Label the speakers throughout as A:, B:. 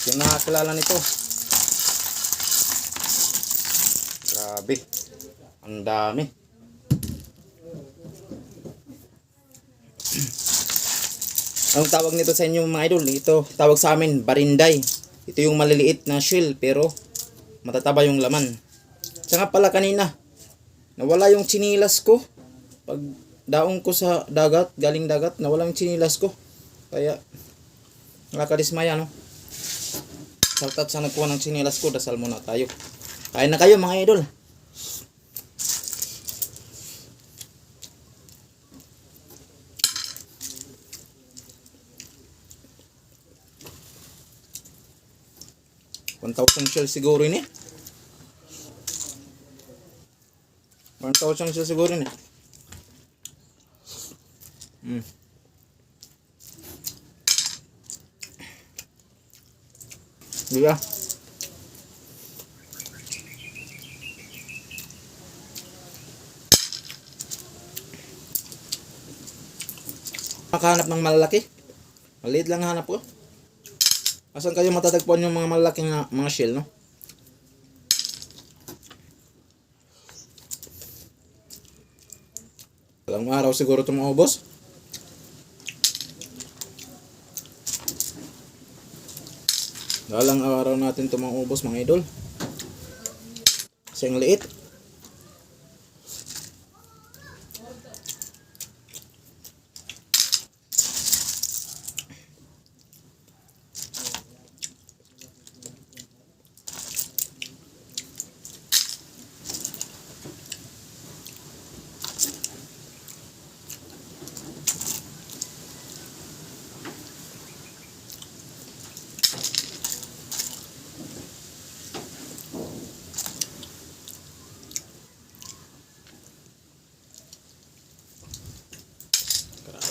A: Yung nakakilala nito. Grabe. Ang dami. Anong tawag nito sa inyo mga idol? Ito, tawag sa amin, barinday. Ito yung maliliit na shell pero matataba yung laman. Tsaka pala kanina, nawala yung chinilas ko. Pag daong ko sa dagat, galing dagat, nawala yung chinilas ko. Kaya, nakakadismaya, no? Saltat sa nagkuha ng chinilas ko, dasal muna tayo. Kain na kayo mga idol. $1,000 shell siguro ini. 1,000 shell siguro ini. Diba? Makahanap ng malalaki. Maliit lang hanap ko. Asan kayo matatagpuan yung mga malalaking mga shell, no? Ilang araw siguro ito maubos. Dalang araw natin ito maubos mga idol. Kasi ang liit.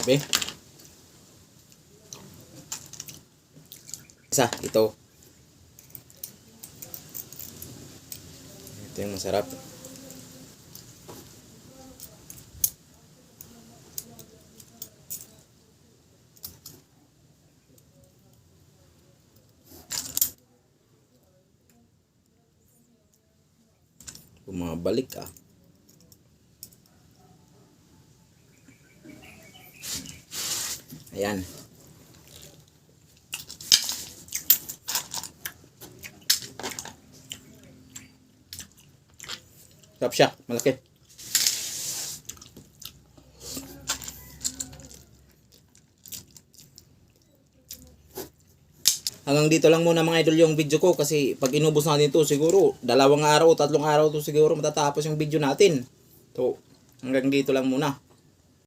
A: Grabe. Isa, ito. Ito yung masarap. Bumabalik ah. Ayan. Sarap siya, malaki. Hanggang dito lang muna mga idol yung video ko kasi pag inubos natin ito siguro 2 araw, 3 araw to siguro matatapos yung video natin. So hanggang dito lang muna.